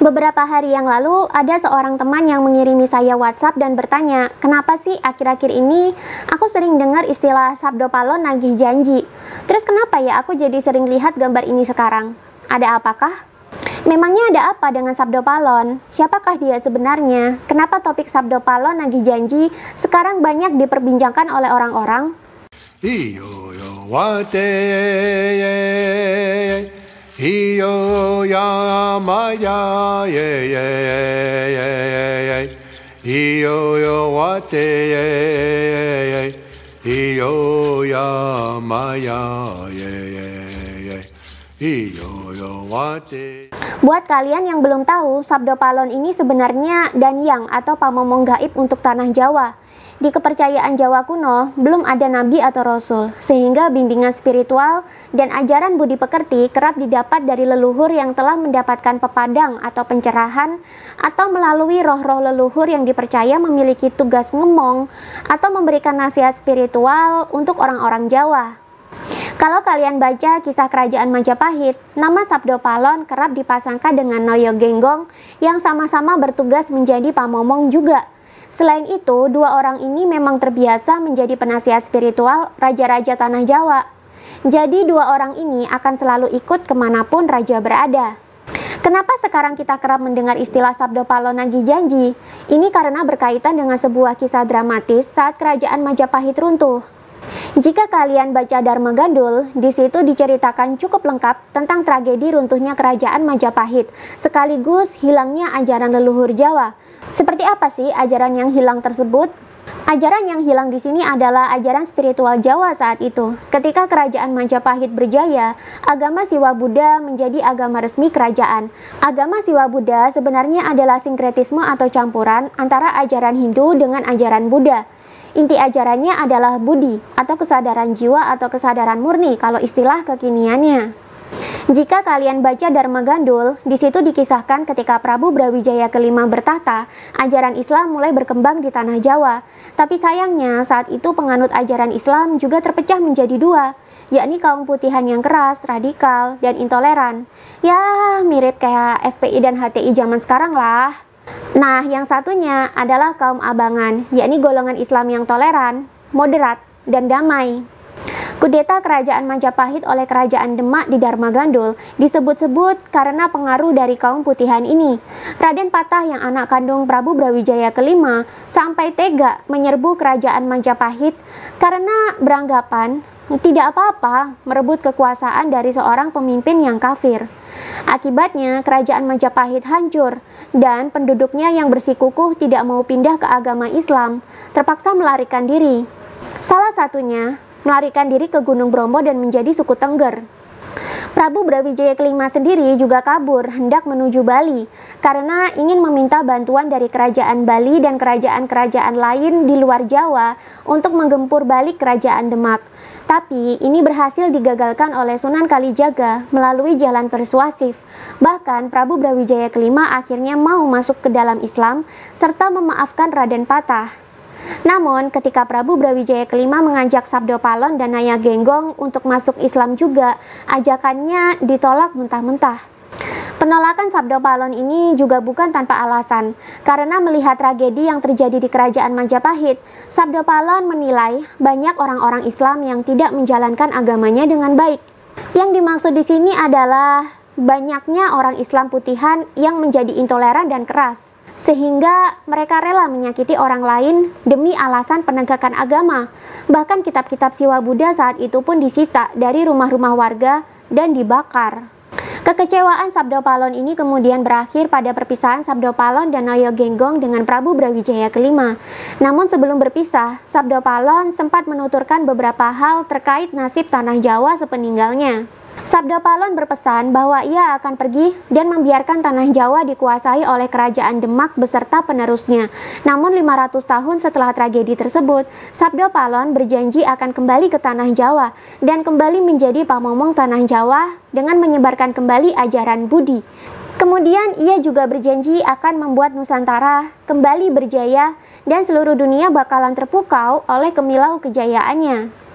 Beberapa hari yang lalu, ada seorang teman yang mengirimi saya WhatsApp dan bertanya, kenapa sih akhir-akhir ini aku sering dengar istilah Sabdo Palon nagih janji? Terus kenapa ya aku jadi sering lihat gambar ini sekarang? Ada apakah? Memangnya ada apa dengan Sabdo Palon? Siapakah dia sebenarnya? Kenapa topik Sabdo Palon nagih janji sekarang banyak diperbincangkan oleh orang-orang? Iyo yo wate Iyo ya maya ye ye ye Iyo yo wate Iyo ya maya ye ye Iyo yo wate. Buat kalian yang belum tahu, Sabdo Palon ini sebenarnya danyang atau pamomong gaib untuk tanah Jawa. Di kepercayaan Jawa kuno, belum ada nabi atau rasul, sehingga bimbingan spiritual dan ajaran budi pekerti kerap didapat dari leluhur yang telah mendapatkan pepadang atau pencerahan, atau melalui roh-roh leluhur yang dipercaya memiliki tugas ngemong atau memberikan nasihat spiritual untuk orang-orang Jawa. Kalau kalian baca kisah kerajaan Majapahit, nama Sabdo Palon kerap dipasangkan dengan Noyo Genggong yang sama-sama bertugas menjadi pamomong juga. Selain itu, dua orang ini memang terbiasa menjadi penasihat spiritual raja-raja tanah Jawa. Jadi dua orang ini akan selalu ikut kemanapun raja berada. Kenapa sekarang kita kerap mendengar istilah Sabdo Palon nagih janji? Ini karena berkaitan dengan sebuah kisah dramatis saat kerajaan Majapahit runtuh. Jika kalian baca Dharma Gandul, di situ diceritakan cukup lengkap tentang tragedi runtuhnya kerajaan Majapahit, sekaligus hilangnya ajaran leluhur Jawa. Seperti apa sih ajaran yang hilang tersebut? Ajaran yang hilang di sini adalah ajaran spiritual Jawa saat itu. Ketika kerajaan Majapahit berjaya, agama Siwa Buddha menjadi agama resmi kerajaan. Agama Siwa Buddha sebenarnya adalah sinkretisme atau campuran antara ajaran Hindu dengan ajaran Buddha. Inti ajarannya adalah Budi atau kesadaran jiwa atau kesadaran murni kalau istilah kekiniannya. Jika kalian baca Dharma Gandul, di situ dikisahkan ketika Prabu Brawijaya kelima bertahta, ajaran Islam mulai berkembang di tanah Jawa. Tapi sayangnya saat itu penganut ajaran Islam juga terpecah menjadi dua, yakni kaum putihan yang keras, radikal, dan intoleran. Ya, mirip kayak FPI dan HTI zaman sekarang lah. Nah, yang satunya adalah kaum abangan, yakni golongan Islam yang toleran, moderat, dan damai. Kudeta kerajaan Majapahit oleh kerajaan Demak di Dharma Gandul disebut-sebut karena pengaruh dari kaum putihan ini. Raden Patah yang anak kandung Prabu Brawijaya kelima sampai tega menyerbu kerajaan Majapahit karena beranggapan tidak apa-apa merebut kekuasaan dari seorang pemimpin yang kafir. Akibatnya kerajaan Majapahit hancur dan penduduknya yang bersikukuh tidak mau pindah ke agama Islam terpaksa melarikan diri. Salah satunya melarikan diri ke Gunung Bromo dan menjadi suku Tengger. Prabu Brawijaya kelima sendiri juga kabur hendak menuju Bali karena ingin meminta bantuan dari kerajaan Bali dan kerajaan-kerajaan lain di luar Jawa untuk menggempur balik kerajaan Demak. Tapi ini berhasil digagalkan oleh Sunan Kalijaga melalui jalan persuasif. Bahkan Prabu Brawijaya kelima akhirnya mau masuk ke dalam Islam serta memaafkan Raden Patah. Namun, ketika Prabu Brawijaya kelima mengajak Sabdo Palon dan Naya Genggong untuk masuk Islam juga, ajakannya ditolak mentah-mentah. Penolakan Sabdo Palon ini juga bukan tanpa alasan, karena melihat tragedi yang terjadi di kerajaan Majapahit, Sabdo Palon menilai banyak orang-orang Islam yang tidak menjalankan agamanya dengan baik. Yang dimaksud di sini adalah banyaknya orang Islam putihan yang menjadi intoleran dan keras, sehingga mereka rela menyakiti orang lain demi alasan penegakan agama. Bahkan kitab-kitab Siwa Buddha saat itu pun disita dari rumah-rumah warga dan dibakar. Kekecewaan Sabdo Palon ini kemudian berakhir pada perpisahan Sabdo Palon dan Noyo Genggong dengan Prabu Brawijaya kelima. Namun sebelum berpisah, Sabdo Palon sempat menuturkan beberapa hal terkait nasib tanah Jawa sepeninggalnya. Sabdo Palon berpesan bahwa ia akan pergi dan membiarkan tanah Jawa dikuasai oleh kerajaan Demak beserta penerusnya. Namun 500 tahun setelah tragedi tersebut, Sabdo Palon berjanji akan kembali ke tanah Jawa dan kembali menjadi pamomong tanah Jawa dengan menyebarkan kembali ajaran Budi. Kemudian ia juga berjanji akan membuat Nusantara kembali berjaya dan seluruh dunia bakalan terpukau oleh kemilau kejayaannya.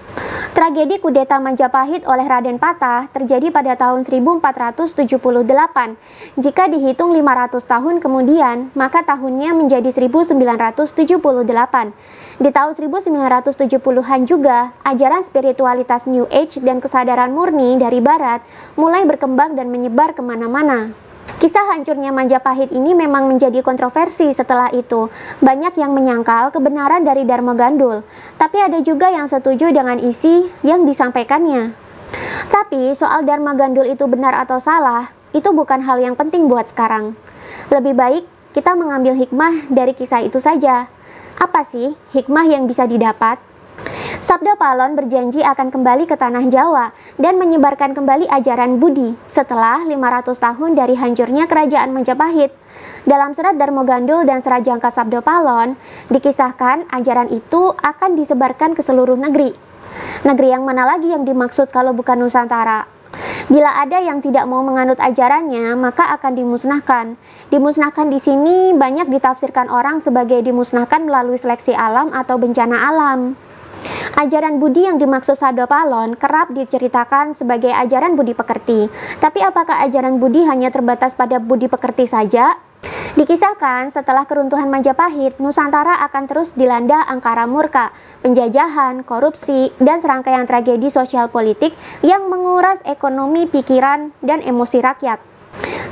Tragedi kudeta Majapahit oleh Raden Patah terjadi pada tahun 1478. Jika dihitung 500 tahun kemudian, maka tahunnya menjadi 1978. Di tahun 1970-an juga, ajaran spiritualitas New Age dan kesadaran murni dari Barat mulai berkembang dan menyebar kemana-mana. Kisah hancurnya Majapahit ini memang menjadi kontroversi setelah itu. Banyak yang menyangkal kebenaran dari Dharma Gandul, tapi ada juga yang setuju dengan isi yang disampaikannya. Tapi soal Dharma Gandul itu benar atau salah, itu bukan hal yang penting buat sekarang. Lebih baik kita mengambil hikmah dari kisah itu saja. Apa sih hikmah yang bisa didapat? Sabda Palon berjanji akan kembali ke tanah Jawa dan menyebarkan kembali ajaran Budi setelah 500 tahun dari hancurnya kerajaan Majapahit. Dalam serat Dharma Gandul dan serat Jangka Sabda Palon, dikisahkan ajaran itu akan disebarkan ke seluruh negeri. Negeri yang mana lagi yang dimaksud kalau bukan Nusantara? Bila ada yang tidak mau menganut ajarannya, maka akan dimusnahkan. Dimusnahkan di sini banyak ditafsirkan orang sebagai dimusnahkan melalui seleksi alam atau bencana alam. Ajaran Budi yang dimaksud Sabda Palon kerap diceritakan sebagai ajaran budi pekerti. Tapi apakah ajaran Budi hanya terbatas pada budi pekerti saja? Dikisahkan setelah keruntuhan Majapahit, Nusantara akan terus dilanda angkara murka, penjajahan, korupsi, dan serangkaian tragedi sosial politik yang menguras ekonomi, pikiran, dan emosi rakyat.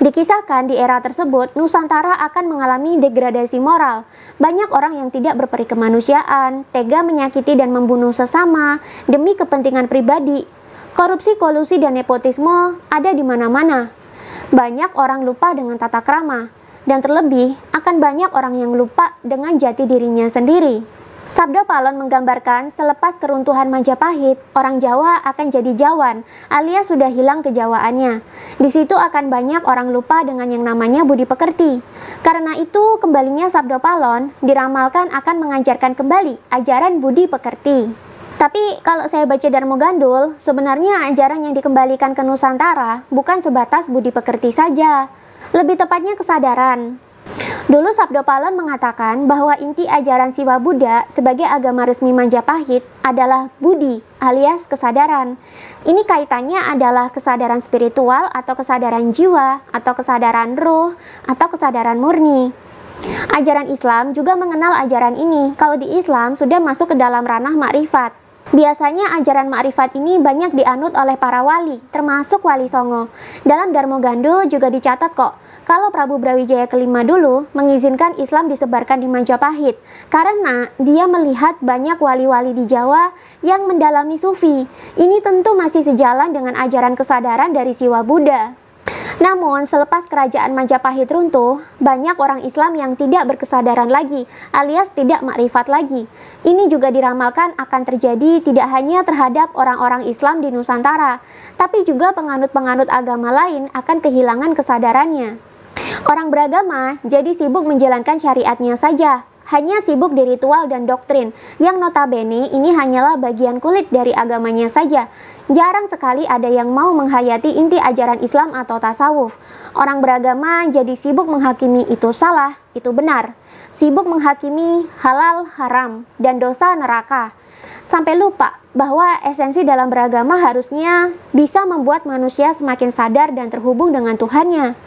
Dikisahkan di era tersebut, Nusantara akan mengalami degradasi moral. Banyak orang yang tidak berperi kemanusiaan, tega menyakiti dan membunuh sesama demi kepentingan pribadi. Korupsi, kolusi, dan nepotisme ada di mana-mana. Banyak orang lupa dengan tata krama, dan terlebih akan banyak orang yang lupa dengan jati dirinya sendiri. Sabda Palon menggambarkan selepas keruntuhan Majapahit, orang Jawa akan jadi Jawan, alias sudah hilang kejawaannya. Di situ akan banyak orang lupa dengan yang namanya budi pekerti. Karena itu, kembalinya Sabda Palon diramalkan akan mengajarkan kembali ajaran budi pekerti. Tapi kalau saya baca Dharma Gandul, sebenarnya ajaran yang dikembalikan ke Nusantara bukan sebatas budi pekerti saja. Lebih tepatnya kesadaran. Dulu Sabda Palon mengatakan bahwa inti ajaran Siwa Buddha sebagai agama resmi Majapahit adalah budi alias kesadaran. Ini kaitannya adalah kesadaran spiritual atau kesadaran jiwa atau kesadaran roh atau kesadaran murni. Ajaran Islam juga mengenal ajaran ini. Kalau di Islam sudah masuk ke dalam ranah makrifat. Biasanya ajaran makrifat ini banyak dianut oleh para wali, termasuk Wali Songo. Dalam Dharma Gandul juga dicatat kok, kalau Prabu Brawijaya kelima dulu mengizinkan Islam disebarkan di Majapahit, karena dia melihat banyak wali-wali di Jawa yang mendalami sufi. Ini tentu masih sejalan dengan ajaran kesadaran dari Siwa Buddha. Namun, selepas kerajaan Majapahit runtuh, banyak orang Islam yang tidak berkesadaran lagi, alias tidak makrifat lagi. Ini juga diramalkan akan terjadi tidak hanya terhadap orang-orang Islam di Nusantara, tapi juga penganut-penganut agama lain akan kehilangan kesadarannya. Orang beragama jadi sibuk menjalankan syariatnya saja, hanya sibuk di ritual dan doktrin, yang notabene ini hanyalah bagian kulit dari agamanya saja. Jarang sekali ada yang mau menghayati inti ajaran Islam atau tasawuf. Orang beragama jadi sibuk menghakimi itu salah, itu benar. Sibuk menghakimi halal, haram, dan dosa neraka. Sampai lupa bahwa esensi dalam beragama harusnya bisa membuat manusia semakin sadar dan terhubung dengan Tuhannya.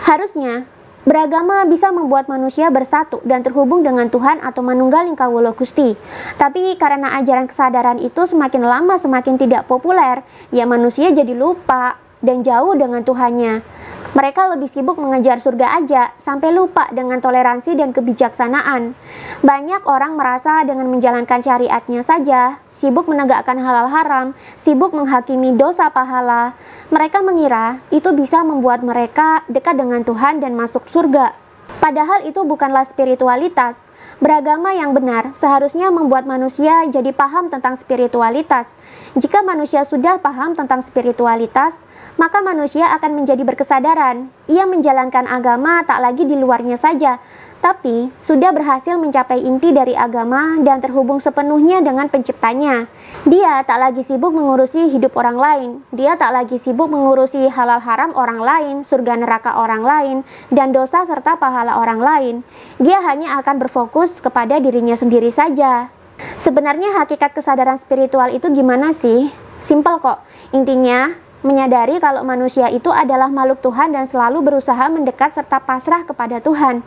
Harusnya beragama bisa membuat manusia bersatu dan terhubung dengan Tuhan atau manunggaling kawula Gusti. Tapi karena ajaran kesadaran itu semakin lama semakin tidak populer, ya manusia jadi lupa dan jauh dengan Tuhannya. Mereka lebih sibuk mengejar surga aja, sampai lupa dengan toleransi dan kebijaksanaan. Banyak orang merasa dengan menjalankan syariatnya saja, sibuk menegakkan halal haram, sibuk menghakimi dosa pahala. Mereka mengira itu bisa membuat mereka dekat dengan Tuhan dan masuk surga. Padahal itu bukanlah spiritualitas. Beragama yang benar seharusnya membuat manusia jadi paham tentang spiritualitas. Jika manusia sudah paham tentang spiritualitas, maka manusia akan menjadi berkesadaran. Ia menjalankan agama tak lagi di luarnya saja, tapi sudah berhasil mencapai inti dari agama dan terhubung sepenuhnya dengan penciptanya. Dia tak lagi sibuk mengurusi hidup orang lain. Dia tak lagi sibuk mengurusi halal haram orang lain, surga neraka orang lain, dan dosa serta pahala orang lain. Dia hanya akan berfokus kepada dirinya sendiri saja. Sebenarnya hakikat kesadaran spiritual itu gimana sih? Simpel kok. Intinya, menyadari kalau manusia itu adalah makhluk Tuhan dan selalu berusaha mendekat serta pasrah kepada Tuhan.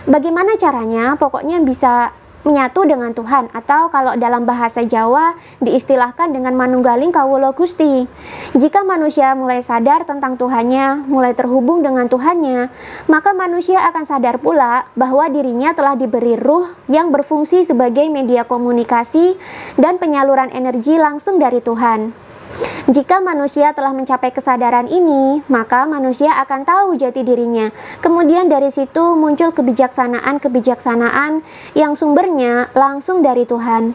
Bagaimana caranya? Pokoknya bisa menyatu dengan Tuhan, atau kalau dalam bahasa Jawa diistilahkan dengan manunggaling kawula Gusti. Jika manusia mulai sadar tentang Tuhannya, mulai terhubung dengan Tuhannya, maka manusia akan sadar pula bahwa dirinya telah diberi ruh yang berfungsi sebagai media komunikasi dan penyaluran energi langsung dari Tuhan. Jika manusia telah mencapai kesadaran ini, maka manusia akan tahu jati dirinya. Kemudian dari situ muncul kebijaksanaan yang sumbernya langsung dari Tuhan.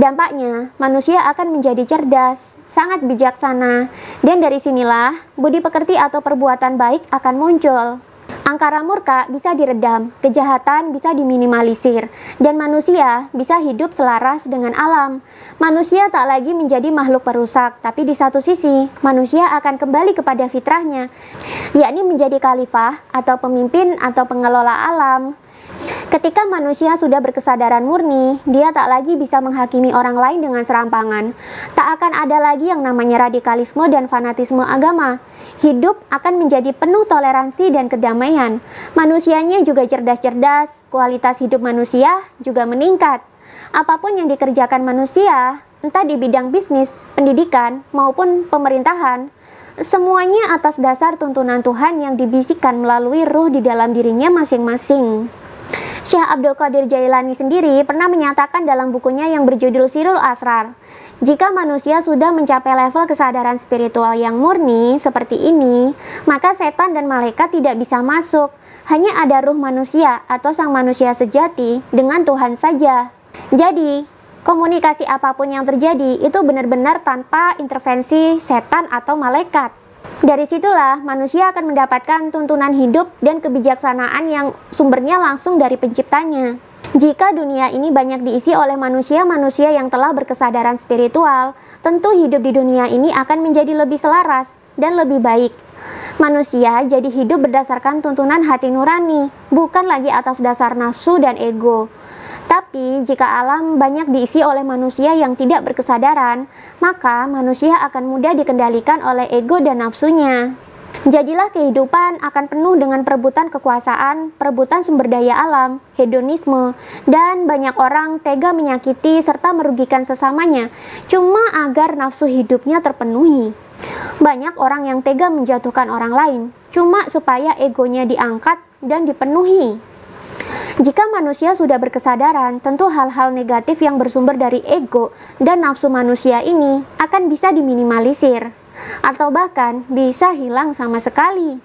Dampaknya, manusia akan menjadi cerdas, sangat bijaksana, dan dari sinilah budi pekerti atau perbuatan baik akan muncul. Angkara murka bisa diredam, kejahatan bisa diminimalisir, dan manusia bisa hidup selaras dengan alam. Manusia tak lagi menjadi makhluk perusak, tapi di satu sisi, manusia akan kembali kepada fitrahnya, yakni menjadi khalifah atau pemimpin atau pengelola alam. Ketika manusia sudah berkesadaran murni, dia tak lagi bisa menghakimi orang lain dengan serampangan. Tak akan ada lagi yang namanya radikalisme dan fanatisme agama. Hidup akan menjadi penuh toleransi dan kedamaian. Manusianya juga cerdas-cerdas, kualitas hidup manusia juga meningkat. Apapun yang dikerjakan manusia, entah di bidang bisnis, pendidikan, maupun pemerintahan, semuanya atas dasar tuntunan Tuhan yang dibisikkan melalui ruh di dalam dirinya masing-masing. Syekh Abdul Qadir Jailani sendiri pernah menyatakan dalam bukunya yang berjudul Sirul Asrar, jika manusia sudah mencapai level kesadaran spiritual yang murni seperti ini, maka setan dan malaikat tidak bisa masuk. Hanya ada ruh manusia atau sang manusia sejati dengan Tuhan saja. Jadi, komunikasi apapun yang terjadi itu benar-benar tanpa intervensi setan atau malaikat. Dari situlah manusia akan mendapatkan tuntunan hidup dan kebijaksanaan yang sumbernya langsung dari penciptanya. Jika dunia ini banyak diisi oleh manusia-manusia yang telah berkesadaran spiritual, tentu hidup di dunia ini akan menjadi lebih selaras dan lebih baik. Manusia jadi hidup berdasarkan tuntunan hati nurani, bukan lagi atas dasar nafsu dan ego. Tapi jika alam banyak diisi oleh manusia yang tidak berkesadaran, maka manusia akan mudah dikendalikan oleh ego dan nafsunya. Jadilah kehidupan akan penuh dengan perebutan kekuasaan, perebutan sumber daya alam, hedonisme, dan banyak orang tega menyakiti serta merugikan sesamanya, cuma agar nafsu hidupnya terpenuhi. Banyak orang yang tega menjatuhkan orang lain, cuma supaya egonya diangkat dan dipenuhi. Jika manusia sudah berkesadaran, tentu hal-hal negatif yang bersumber dari ego dan nafsu manusia ini akan bisa diminimalisir, atau bahkan bisa hilang sama sekali.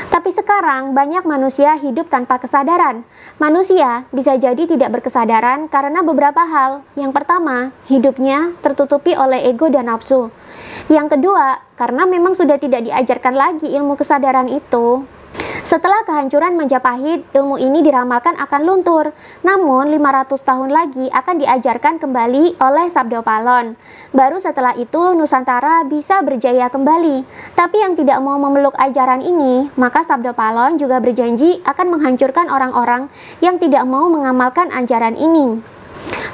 Tapi sekarang banyak manusia hidup tanpa kesadaran. Manusia bisa jadi tidak berkesadaran karena beberapa hal. Yang pertama, hidupnya tertutupi oleh ego dan nafsu. Yang kedua, karena memang sudah tidak diajarkan lagi ilmu kesadaran itu. Setelah kehancuran Majapahit, ilmu ini diramalkan akan luntur. Namun 500 tahun lagi akan diajarkan kembali oleh Sabdo Palon. Baru setelah itu Nusantara bisa berjaya kembali. Tapi yang tidak mau memeluk ajaran ini, maka Sabdo Palon juga berjanji akan menghancurkan orang-orang yang tidak mau mengamalkan ajaran ini.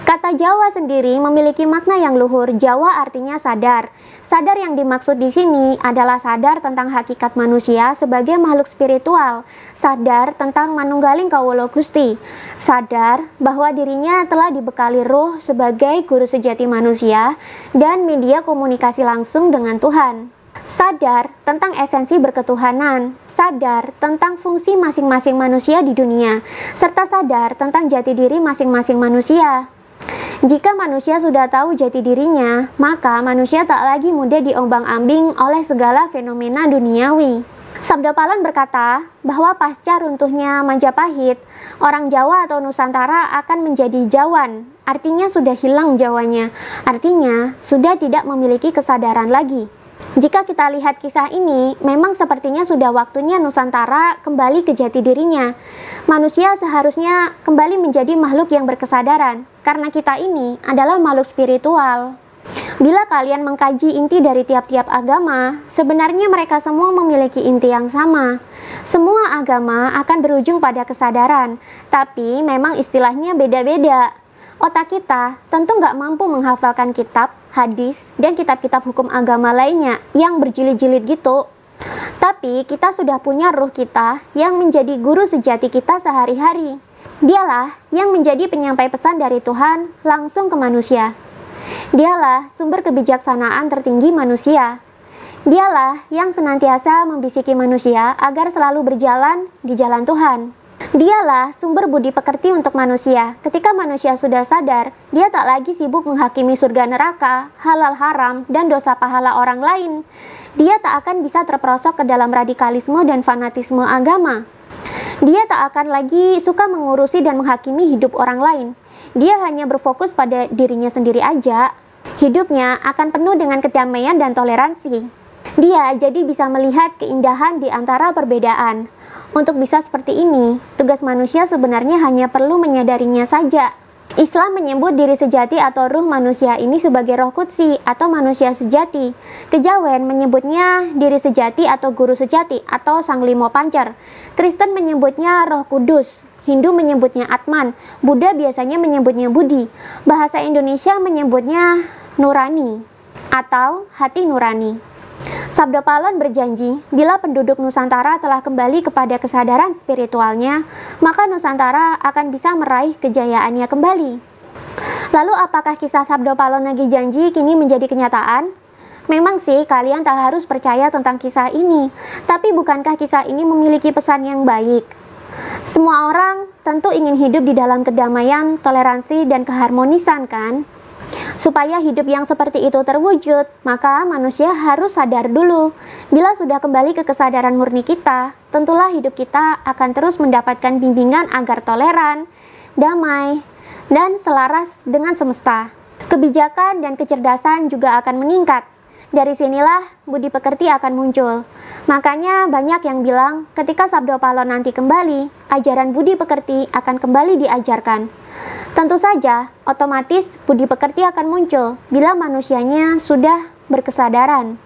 Kata Jawa sendiri memiliki makna yang luhur. Jawa artinya sadar. Sadar yang dimaksud di sini adalah sadar tentang hakikat manusia sebagai makhluk spiritual. Sadar tentang manunggaling kawula Gusti. Sadar bahwa dirinya telah dibekali ruh sebagai guru sejati manusia dan media komunikasi langsung dengan Tuhan. Sadar tentang esensi berketuhanan, sadar tentang fungsi masing-masing manusia di dunia, serta sadar tentang jati diri masing-masing manusia. Jika manusia sudah tahu jati dirinya, maka manusia tak lagi mudah diombang-ambing oleh segala fenomena duniawi. Sabdo Palon berkata bahwa pasca runtuhnya Majapahit, orang Jawa atau Nusantara akan menjadi Jawan. Artinya sudah hilang Jawanya, artinya sudah tidak memiliki kesadaran lagi. Jika kita lihat kisah ini, memang sepertinya sudah waktunya Nusantara kembali ke jati dirinya. Manusia seharusnya kembali menjadi makhluk yang berkesadaran, karena kita ini adalah makhluk spiritual. Bila kalian mengkaji inti dari tiap-tiap agama, sebenarnya mereka semua memiliki inti yang sama. Semua agama akan berujung pada kesadaran, tapi memang istilahnya beda-beda. Otak kita tentu nggak mampu menghafalkan kitab, hadis, dan kitab-kitab hukum agama lainnya yang berjilid-jilid gitu. Tapi kita sudah punya ruh kita yang menjadi guru sejati kita sehari-hari. Dialah yang menjadi penyampai pesan dari Tuhan langsung ke manusia. Dialah sumber kebijaksanaan tertinggi manusia. Dialah yang senantiasa membisiki manusia agar selalu berjalan di jalan Tuhan. Dialah sumber budi pekerti untuk manusia. Ketika manusia sudah sadar, dia tak lagi sibuk menghakimi surga neraka, halal haram, dan dosa pahala orang lain. Dia tak akan bisa terperosok ke dalam radikalisme dan fanatisme agama. Dia tak akan lagi suka mengurusi dan menghakimi hidup orang lain. Dia hanya berfokus pada dirinya sendiri aja. Hidupnya akan penuh dengan kedamaian dan toleransi. Dia jadi bisa melihat keindahan di antara perbedaan. Untuk bisa seperti ini, tugas manusia sebenarnya hanya perlu menyadarinya saja. Islam menyebut diri sejati atau ruh manusia ini sebagai roh kudsi atau manusia sejati. Kejawen menyebutnya diri sejati atau guru sejati atau sang limo pancer. Kristen menyebutnya roh kudus. Hindu menyebutnya Atman. Buddha biasanya menyebutnya Budi. Bahasa Indonesia menyebutnya nurani atau hati nurani. Sabda Palon berjanji, bila penduduk Nusantara telah kembali kepada kesadaran spiritualnya, maka Nusantara akan bisa meraih kejayaannya kembali. Lalu apakah kisah Sabda Palon Nagih Janji kini menjadi kenyataan? Memang sih kalian tak harus percaya tentang kisah ini, tapi bukankah kisah ini memiliki pesan yang baik? Semua orang tentu ingin hidup di dalam kedamaian, toleransi, dan keharmonisan kan? Supaya hidup yang seperti itu terwujud, maka manusia harus sadar dulu. Bila sudah kembali ke kesadaran murni kita, tentulah hidup kita akan terus mendapatkan bimbingan agar toleran, damai, dan selaras dengan semesta. Kebijakan dan kecerdasan juga akan meningkat. Dari sinilah budi pekerti akan muncul. Makanya banyak yang bilang ketika Sabda Palon nanti kembali, ajaran budi pekerti akan kembali diajarkan. Tentu saja, otomatis budi pekerti akan muncul bila manusianya sudah berkesadaran.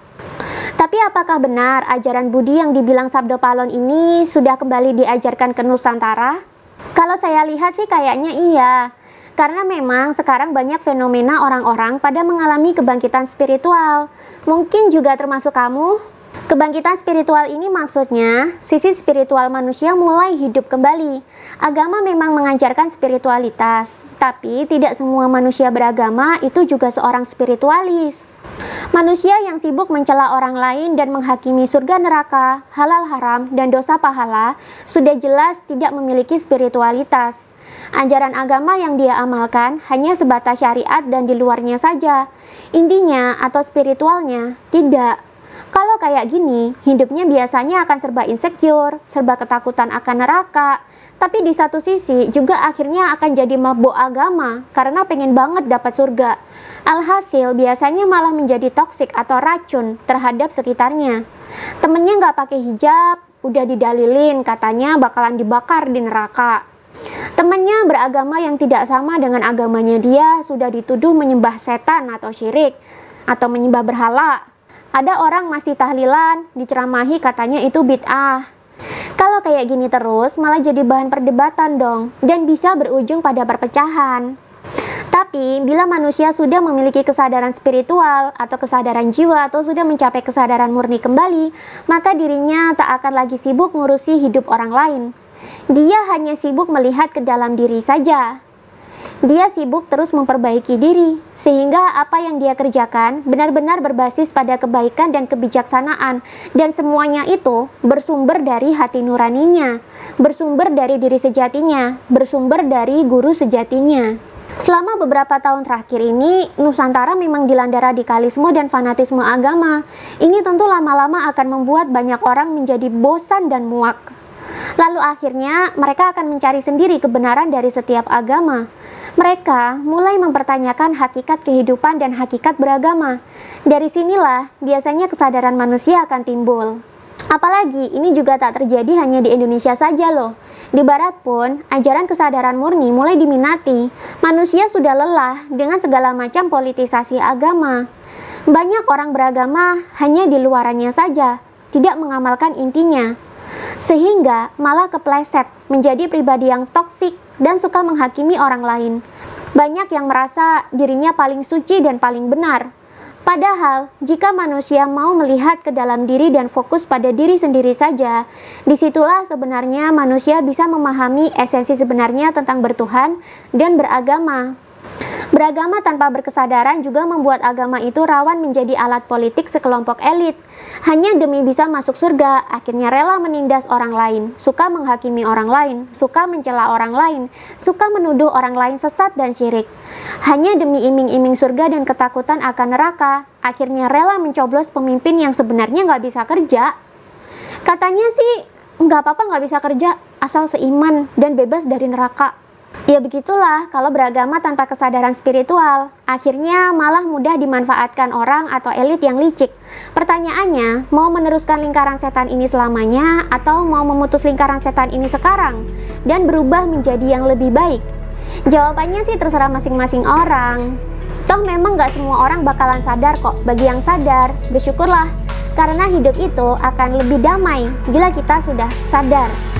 Tapi apakah benar ajaran budi yang dibilang Sabda Palon ini sudah kembali diajarkan ke Nusantara? Kalau saya lihat sih kayaknya iya. Karena memang sekarang banyak fenomena orang-orang pada mengalami kebangkitan spiritual. Mungkin juga termasuk kamu. Kebangkitan spiritual ini maksudnya sisi spiritual manusia mulai hidup kembali. Agama memang mengajarkan spiritualitas, tapi tidak semua manusia beragama itu juga seorang spiritualis. Manusia yang sibuk mencela orang lain dan menghakimi surga neraka, halal haram, dan dosa pahala sudah jelas tidak memiliki spiritualitas. Ajaran agama yang dia amalkan hanya sebatas syariat dan di luarnya saja. Intinya atau spiritualnya tidak. Kalau kayak gini, hidupnya biasanya akan serba insecure, serba ketakutan akan neraka. Tapi di satu sisi juga akhirnya akan jadi mabuk agama karena pengen banget dapat surga. Alhasil biasanya malah menjadi toksik atau racun terhadap sekitarnya. Temennya nggak pakai hijab, udah didalilin katanya bakalan dibakar di neraka. Temannya beragama yang tidak sama dengan agamanya dia sudah dituduh menyembah setan atau syirik atau menyembah berhala. Ada orang masih tahlilan, diceramahi katanya itu bid'ah. Kalau kayak gini terus malah jadi bahan perdebatan dong dan bisa berujung pada perpecahan. Tapi bila manusia sudah memiliki kesadaran spiritual atau kesadaran jiwa atau sudah mencapai kesadaran murni kembali, maka dirinya tak akan lagi sibuk ngurusi hidup orang lain. Dia hanya sibuk melihat ke dalam diri saja. Dia sibuk terus memperbaiki diri, sehingga apa yang dia kerjakan benar-benar berbasis pada kebaikan dan kebijaksanaan, dan semuanya itu bersumber dari hati nuraninya, bersumber dari diri sejatinya, bersumber dari guru sejatinya. Selama beberapa tahun terakhir ini, Nusantara memang dilanda radikalisme dan fanatisme agama. Ini tentu lama-lama akan membuat banyak orang menjadi bosan dan muak. Lalu akhirnya mereka akan mencari sendiri kebenaran dari setiap agama. Mereka mulai mempertanyakan hakikat kehidupan dan hakikat beragama. Dari sinilah biasanya kesadaran manusia akan timbul. Apalagi ini juga tak terjadi hanya di Indonesia saja loh. Di Barat pun ajaran kesadaran murni mulai diminati. Manusia sudah lelah dengan segala macam politisasi agama. Banyak orang beragama hanya di luarannya saja, tidak mengamalkan intinya. Sehingga malah kepleset menjadi pribadi yang toksik dan suka menghakimi orang lain. Banyak yang merasa dirinya paling suci dan paling benar. Padahal, jika manusia mau melihat ke dalam diri dan fokus pada diri sendiri saja, disitulah sebenarnya manusia bisa memahami esensi sebenarnya tentang bertuhan dan beragama. Beragama tanpa berkesadaran juga membuat agama itu rawan menjadi alat politik sekelompok elit. Hanya demi bisa masuk surga, akhirnya rela menindas orang lain, suka menghakimi orang lain, suka mencela orang lain, suka menuduh orang lain sesat dan syirik. Hanya demi iming-iming surga dan ketakutan akan neraka, akhirnya rela mencoblos pemimpin yang sebenarnya nggak bisa kerja. Katanya sih, nggak apa-apa nggak bisa kerja, asal seiman dan bebas dari neraka. Ya begitulah kalau beragama tanpa kesadaran spiritual, akhirnya malah mudah dimanfaatkan orang atau elit yang licik. Pertanyaannya, mau meneruskan lingkaran setan ini selamanya atau mau memutus lingkaran setan ini sekarang dan berubah menjadi yang lebih baik? Jawabannya sih terserah masing-masing orang. Toh memang gak semua orang bakalan sadar kok. Bagi yang sadar, bersyukurlah, karena hidup itu akan lebih damai bila kita sudah sadar.